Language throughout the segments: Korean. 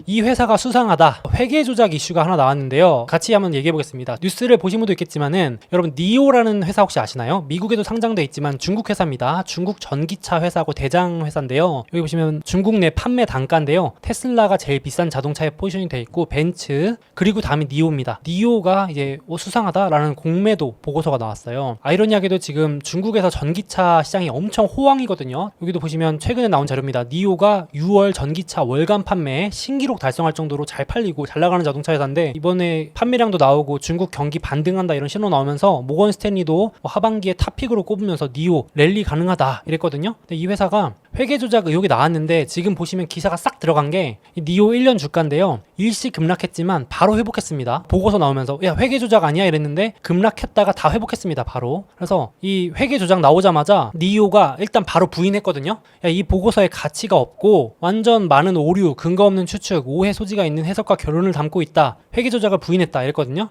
이 회사가 수상하다, 회계 조작 이슈가 하나 나왔는데요. 같이 한번 얘기해 보겠습니다. 뉴스를 보신 분도 있겠지만은 여러분 니오라는 회사 혹시 아시나요? 미국에도 상장돼 있지만 중국 회사입니다. 중국 전기차 회사고 대장 회사인데요. 여기 보시면 중국 내 판매 단가인데요. 테슬라가 제일 비싼 자동차에 포지션이 돼 있고 벤츠, 그리고 다음이 니오입니다. 니오가 이제 수상하다라는 공매도 보고서가 나왔어요. 아이러니하게도 지금 중국에서 전기차 시장이 엄청 호황이거든요. 여기도 보시면 최근에 나온 자료입니다. 니오가 6월 전기차 월간 판매에 신기록 달성할 정도로 잘 팔리고 잘 나가는 자동차 회사인데, 이번에 판매량도 나오고 중국 경기 반등한다 이런 신호 나오면서 모건 스탠리도 하반기에 탑픽으로 꼽으면서 니오 랠리 가능하다 이랬거든요. 근데 이 회사가 회계 조작 의혹이 나왔는데 지금 보시면 기사가 싹 들어간 게 니오 1년 주가인데요. 일시 급락했지만 바로 회복했습니다. 보고서 나오면서 야 회계 조작 아니야 이랬는데 급락했다가 다 회복했습니다. 바로. 그래서 이 회계 조작 나오자마자 니오가 일단 바로 부인했거든요. 야, 이 보고서에 가치가 없고 완전 많은 오류, 근거 없는 추측, 오해 소지가 있는 해석과 결론을 담고 있다. 회계 조작을 부인했다 이랬거든요.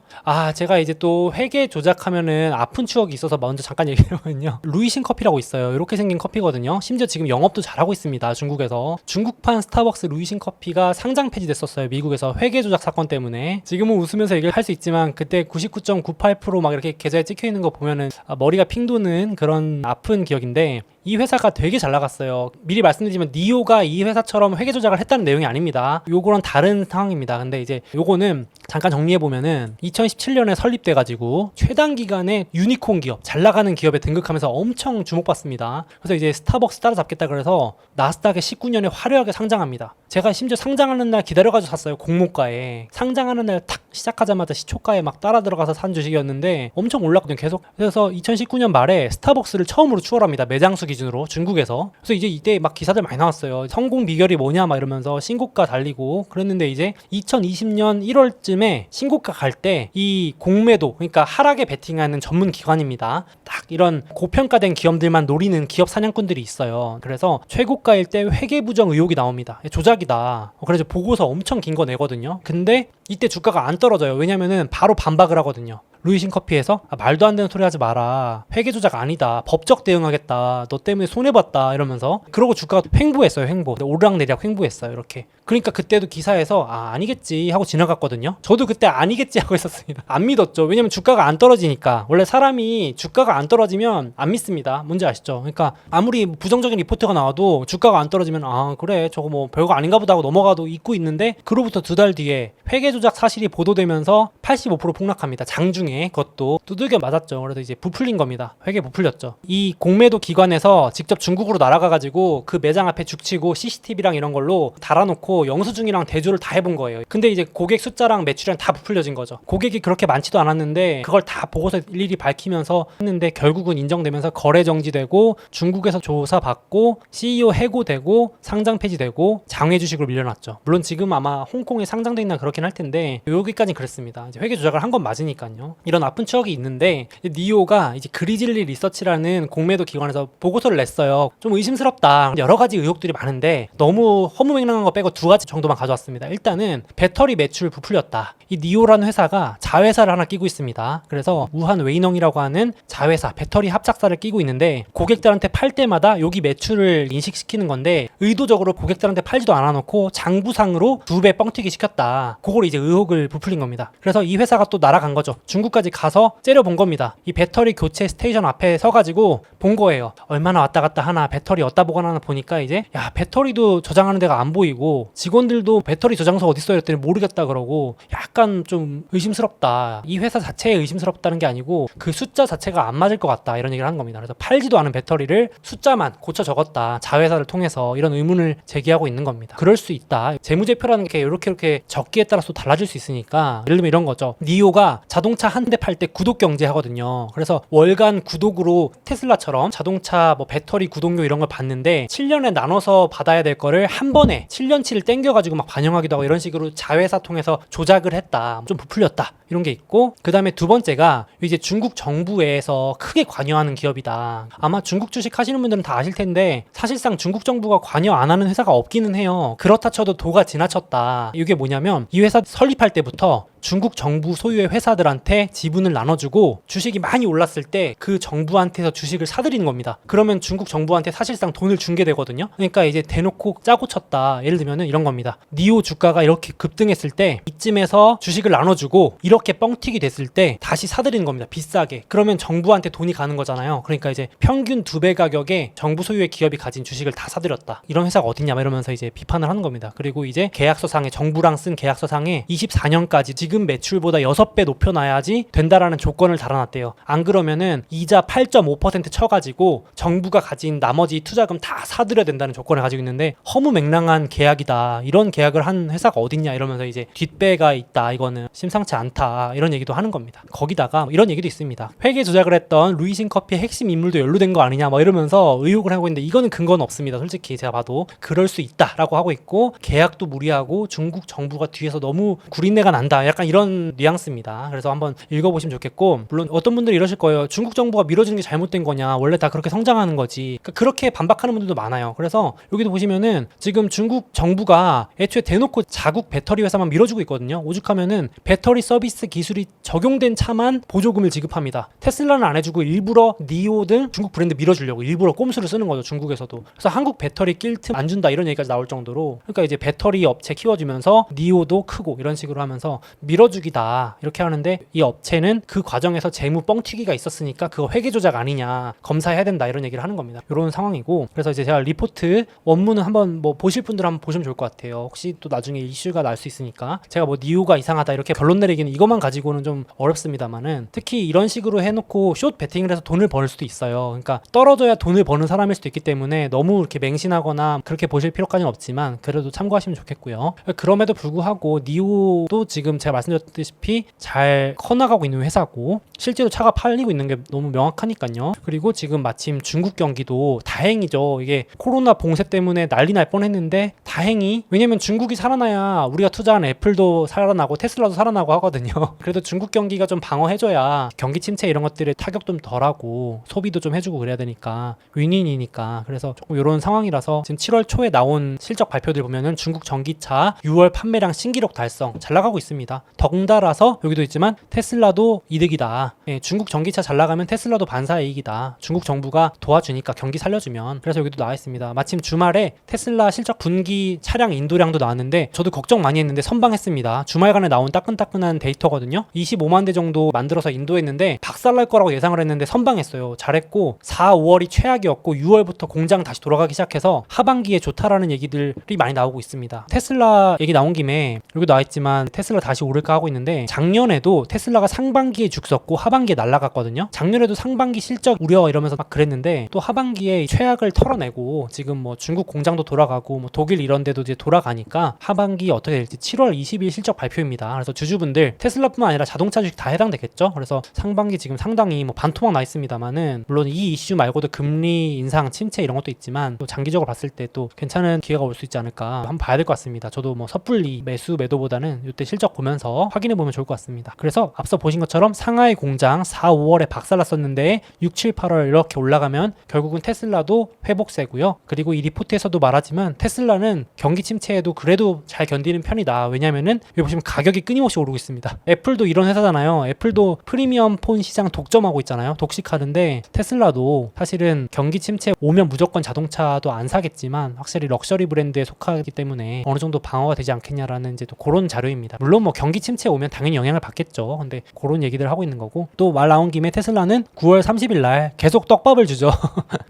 제가 이제 또 회계 조작하면은 아픈 추억이 있어서 먼저 잠깐 얘기하면요. 루이신 커피라고 있어요. 이렇게 생긴 커피거든요. 심지어 지금 영업도 잘하고 있습니다. 중국에서. 중국판 스타벅스 루이신 커피가 상장 폐지됐었어요. 미국에서 회계 조작 사건 때문에. 지금은 웃으면서 얘기를 할 수 있지만 그때 99.98% 막 이렇게 계좌에 찍혀 있는 거 보면은 머리가 핑 도는 그런 아픈 기억인데, 이 회사가 되게 잘 나갔어요. 미리 말씀드리지만 니오가 이 회사처럼 회계 조작을 했다는 내용이 아닙니다. 요거랑 다른 상황입니다. 근데 이제 요거는 잠깐 정리해보면은 2017년에 설립돼가지고 최단 기간에 유니콘 기업, 잘 나가는 기업에 등극하면서 엄청 주목받습니다. 그래서 이제 스타벅스 따라잡겠다 그래서 나스닥에 19년에 화려하게 상장합니다. 제가 심지어 상장하는 날 기다려가지고 샀어요. 공모가에. 상장하는 날 탁 시작하자마자 시초가에 막 따라 들어가서 산 주식이었는데 엄청 올랐거든요. 계속. 그래서 2019년 말에 스타벅스를 처음으로 추월합니다. 매장수 기준으로 중국에서. 그래서 이제 이때 막 기사들 많이 나왔어요. 성공 비결이 뭐냐 막 이러면서 신고가 달리고 그랬는데, 이제 2020년 1월쯤에 신고가 갈 때 이 공매도, 그러니까 하락에 베팅하는 전문 기관입니다. 딱 이런 고평가된 기업들만 노리는 기업 사냥꾼들이 있어요. 그래서 최고가일 때 회계 부정 의혹이 나옵니다. 조작이다. 그래서 보고서 엄청 긴 거 내거든요. 근데 이때 주가가 안 떨어져요. 왜냐면은 바로 반박을 하거든요. 루이신 커피에서 말도 안 되는 소리 하지 마라. 회계 조작 아니다. 법적 대응하겠다. 너 때문에 손해봤다. 이러면서. 그러고 주가가 횡보했어요. 횡보. 오르락내리락 횡보했어요. 이렇게. 그러니까 그때도 기사에서 아니겠지 하고 지나갔거든요. 저도 그때 아니겠지 하고 있었습니다. 안 믿었죠. 왜냐면 주가가 안 떨어지니까. 원래 사람이 주가가 안 떨어지면 안 믿습니다. 뭔지 아시죠? 그러니까 아무리 부정적인 리포트가 나와도 주가가 안 떨어지면 그래 저거 뭐 별거 아닌가 보다 하고 넘어가도 잊고 있는데, 그로부터 2달 뒤에 회계 조작 사실이 보도되면서 85% 폭락합니다. 장중에. 그것도 두들겨 맞았죠. 그래서 이제 부풀린 겁니다. 회계 부풀렸죠. 이 공매도 기관에서 직접 중국으로 날아가가지고 그 매장 앞에 죽치고 CCTV랑 이런 걸로 달아놓고 영수증이랑 대조를 다 해본 거예요. 근데 이제 고객 숫자랑 매출량 다 부풀려진 거죠. 고객이 그렇게 많지도 않았는데 그걸 다 보고서 일일이 밝히면서 했는데 결국은 인정되면서 거래 정지되고 중국에서 조사받고 CEO 해고되고 상장 폐지되고 장외 주식으로 밀려났죠. 물론 지금 아마 홍콩에 상장돼 있나 그렇긴 할 텐데 여기까지는 그랬습니다. 이제 회계 조작을 한 건 맞으니까요. 이런 아픈 추억이 있는데, 니오가 이제 그리즐리 리서치라는 공매도 기관에서 보고서를 냈어요. 좀 의심스럽다. 여러 가지 의혹들이 많은데 너무 허무맹랑한 거 빼고 2가지 정도만 가져왔습니다. 일단은 배터리 매출 부풀렸다. 이 니오라는 회사가 자회사를 하나 끼고 있습니다. 그래서 우한 웨이농이라고 하는 자회사, 배터리 합작사를 끼고 있는데 고객들한테 팔 때마다 여기 매출을 인식시키는 건데 의도적으로 고객들한테 팔지도 않아놓고 장부상으로 2배 뻥튀기 시켰다. 그걸 이제 의혹을 부풀린 겁니다. 그래서 이 회사가 또 날아간 거죠. 중국까지 가서 째려본 겁니다. 이 배터리 교체 스테이션 앞에 서가지고 본 거예요. 얼마나 왔다 갔다 하나, 배터리 어디다 보관하나 보니까 이제 배터리도 저장하는 데가 안 보이고 직원들도 배터리 저장소 어딨어 이랬더니 모르겠다 그러고 약간 좀 의심스럽다. 이 회사 자체에 의심스럽다는 게 아니고 그 숫자 자체가 안 맞을 것 같다 이런 얘기를 한 겁니다. 그래서 팔지도 않은 배터리를 숫자만 고쳐 적었다. 자회사를 통해서 이런 의문을 제기하고 있는 겁니다. 그럴 수 있다. 재무제표라는 게 이렇게 적기에 따라서 달라질 수 있으니까, 예를 들면 이런 거죠. 니오가 자동차 한 대 팔 때 구독 경제 하거든요. 그래서 월간 구독으로 테슬라처럼 자동차 뭐 배터리 구독료 이런 걸 받는데 7년에 나눠서 받아야 될 거를 한 번에 7년치를 땡겨가지고 막 반영하기도 하고 이런 식으로 자회사 통해서 조작을 했다. 좀 부풀렸다. 이런 게 있고, 그 다음에 두 번째가 이제 중국 정부에서 크게 관여하는 기업이다. 아마 중국 주식 하시는 분들은 다 아실 텐데 사실상 중국 정부가 관여 안 하는 회사가 없기는 해요. 그렇다 쳐도 도가 지나쳤다. 이게 뭐냐면 이 회사 설립할 때부터 중국 정부 소유의 회사들한테 지분을 나눠주고 주식이 많이 올랐을 때 그 정부한테서 주식을 사들이는 겁니다. 그러면 중국 정부한테 사실상 돈을 준 게 되거든요. 그러니까 이제 대놓고 짜고 쳤다. 예를 들면은 이런 겁니다. 니오 주가가 이렇게 급등했을 때 이쯤에서 주식을 나눠주고 이렇게 뻥튀기 됐을 때 다시 사들이는 겁니다. 비싸게. 그러면 정부한테 돈이 가는 거잖아요. 그러니까 이제 평균 2배 가격에 정부 소유의 기업이 가진 주식을 다 사들였다. 이런 회사가 어딨냐 이러면서 이제 비판을 하는 겁니다. 그리고 이제 계약서상에 정부랑 쓴 계약서상에 24년까지 지금 매출보다 6배 높여놔야지 된다라는 조건을 달아놨대요. 안 그러면은 이자 8.5% 쳐가지고 정부가 가진 나머지 투자금 다 사들여야 된다는 조건을 가지고 있는데 허무맹랑한 계약이다. 이런 계약을 한 회사가 어딨냐 이러면서 이제 뒷배가 있다. 이거는 심상치 않다. 이런 얘기도 하는 겁니다. 거기다가 이런 얘기도 있습니다. 회계 조작을 했던 루이신 커피의 핵심 인물도 연루된 거 아니냐 이러면서 의혹을 하고 있는데 이거는 근거는 없습니다. 솔직히 제가 봐도 그럴 수 있다라고 하고 있고 계약도 무리하고 중국 정부가 뒤에서 너무 구린내가 난다. 약간 이런 뉘앙스입니다. 그래서 한번 읽어보시면 좋겠고 물론 어떤 분들이 이러실 거예요. 중국 정부가 밀어주는 게 잘못된 거냐. 원래 다 그렇게 성장하는 거지. 그러니까 그렇게 반박하는 분들도 많아요. 그래서 여기도 보시면은 지금 중국 정부가 애초에 대놓고 자국 배터리 회사만 밀어주고 있거든요. 오죽하면은 배터리 서비스 기술이 적용된 차만 보조금을 지급합니다. 테슬라는 안 해주고 일부러 니오 등 중국 브랜드 밀어주려고 일부러 꼼수를 쓰는 거죠. 중국에서도. 그래서 한국 배터리 낄 틈 안 준다 이런 얘기까지 나올 정도로 그러니까 이제 배터리 업체 키워주면서 니오도 크고 이런 식으로 하면서 밀어주기다 이렇게 하는데 이 업체는 그 과정에서 재무 뻥튀기가 있었으니까 그거 회계 조작 아니냐 검사해야 된다 이런 얘기를 하는 겁니다. 이런 상황이고 그래서 이제 제가 리포트 원문은 한번 뭐 보실 분들 한번 보시면 좋을 것 같아요. 혹시 또 나중에 이슈가 날 수 있으니까 제가 뭐 니오가 이상하다 이렇게 결론 내리기는 이것만 가지고는 좀 어렵습니다만은 특히 이런 식으로 해놓고 숏 베팅을 해서 돈을 벌 수도 있어요. 그러니까 떨어져야 돈을 버는 사람일 수도 있기 때문에 너무 이렇게 맹신하거나 그렇게 보실 필요까지는 없지만 그래도 참고하시면 좋겠고요. 그럼에도 불구하고 니오도 지금 제가 말씀드렸다시피 잘 커나가고 있는 회사고 실제로 차가 팔리고 있는 게 너무 명확하니까요. 그리고 지금 마침 중국 경기도 다행이죠. 이게 코로나 봉쇄 때문에 난리 날 뻔했는데 다행히 왜냐면 중국이 살아나야 우리가 투자한 애플도 살아나고 테슬라도 살아나고 하거든요. 그래도 중국 경기가 좀 방어해줘야 경기 침체 이런 것들에 타격 좀 덜하고 소비도 좀 해주고 그래야 되니까 윈윈이니까 그래서 조금 이런 상황이라서 지금 7월 초에 나온 실적 발표들 보면은 중국 전기차 6월 판매량 신기록 달성 잘 나가고 있습니다. 덩달아서 여기도 있지만 테슬라도 이득이다. 예, 중국 전기차 잘 나가면 테슬라도 반사이익이다. 중국 정부가 도와주니까 경기 살려주면 그래서 여기도 나와 있습니다. 마침 주말에 테슬라 실적 분기 차량 인도량도 나왔는데 저도 걱정 많이 했는데 선방했습니다. 주말간에 나온 따끈따끈한 데이터거든요. 25만 대 정도 만들어서 인도했는데 박살날 거라고 예상을 했는데 선방했어요. 잘했고 4, 5월이 최악이었고 6월부터 공장 다시 돌아가기 시작해서 하반기에 좋다라는 얘기들이 많이 나오고 있습니다. 테슬라 얘기 나온 김에 여기 나와 있지만 테슬라 다시 오를까 하고 있는데 작년에도 테슬라가 상반기에 죽섰고 하반기에 날아갔거든요. 작년에도 상반기 실적 우려 이러면서 막 그랬는데 또 하반기에 최악을 털어내고 지금 뭐 중국 공장도 돌아가고 뭐 독일 이런 데도 이제 돌아가니까 하반기 어떻게 될지 7월 20일 실적 발표입니다. 그래서 주주분들 테슬라뿐만 아니라 자동차 주식 다 해당되겠죠. 그래서 상반기 지금 상당히 뭐 반토막 나 있습니다만은 물론 이 이슈 말고도 금리 인상 침체 이런 것도 있지만 또 장기적으로 봤을 때 또 괜찮은 기회가 올 수 있지 않을까 한번 봐야 될 것 같습니다. 저도 뭐 섣불리 매수 매도보다는 이때 실적 보면서 확인해 보면 좋을 것 같습니다. 그래서 앞서 보신 것처럼 상하이 공장 4, 5월에 박살났었는데 6, 7, 8월 이렇게 올라가면 결국은 테슬라도 회복세고요. 그리고 이 리포트에서도 말하지만 테슬라는 경기 침체에도 그래도 잘 견디는 편이다. 왜냐면은 여기 보시면 가격이 끊임없이 오르고 있습니다. 애플도 이런 회사잖아요. 애플도 프리미엄 폰 시장 독점하고 있잖아요. 독식하는데 테슬라도 사실은 경기 침체 오면 무조건 자동차도 안 사겠지만 확실히 럭셔리 브랜드에 속하기 때문에 어느 정도 방어가 되지 않겠냐라는 이제 또 그런 자료입니다. 물론 뭐 경기 침체 오면 당연히 영향을 받겠죠. 근데 그런 얘기들 하고 있는 거고 또 말 나온 김에 테슬라는 9월 30일 날 계속 떡밥을 주죠.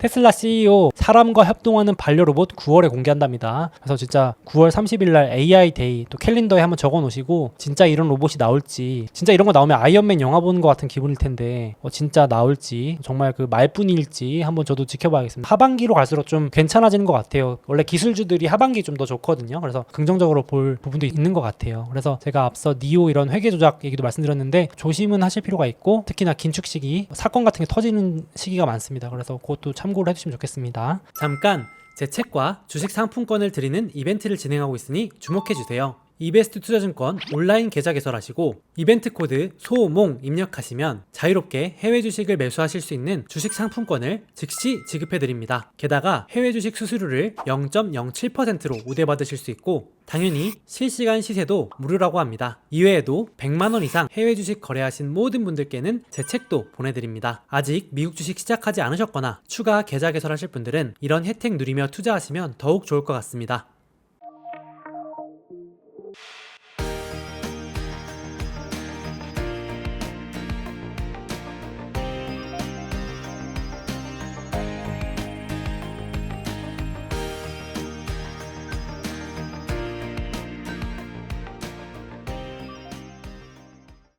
테슬라 CEO 사람과 협동하는 반려로봇 9월에 공개한답니다. 그래서 진짜 9월 30일 날 AI 데이 또 캘린더에 한번 적어 놓으시고 진짜 이런 로봇이 나올지 진짜 이런 거 나오면 아이언맨 영화 보는 것 같은 기분일 텐데 진짜 나올지 정말 그 말뿐일지 한번 저도 지켜봐야겠습니다. 하반기로 갈수록 좀 괜찮아지는 것 같아요. 원래 기술주들이 하반기 좀 더 좋거든요. 그래서 긍정적으로 볼 부분도 있는 것 같아요. 그래서 제가 앞서 니오 이런 회계 조작 얘기도 말씀드렸는데 조심은 하실 필요가 있고 특히나 긴축 시기 사건 같은 게 터지는 시기가 많습니다. 그래서 그것도 참고를 해주시면 좋겠습니다. 잠깐 제 책과 주식 상품권을 드리는 이벤트를 진행하고 있으니 주목해주세요. 이베스트 투자증권 온라인 계좌 개설하시고 이벤트 코드 소몽 입력하시면 자유롭게 해외 주식을 매수하실 수 있는 주식 상품권을 즉시 지급해드립니다. 게다가 해외 주식 수수료를 0.07%로 우대받으실 수 있고 당연히 실시간 시세도 무료라고 합니다. 이외에도 100만원 이상 해외 주식 거래하신 모든 분들께는 제 책도 보내드립니다. 아직 미국 주식 시작하지 않으셨거나 추가 계좌 개설하실 분들은 이런 혜택 누리며 투자하시면 더욱 좋을 것 같습니다.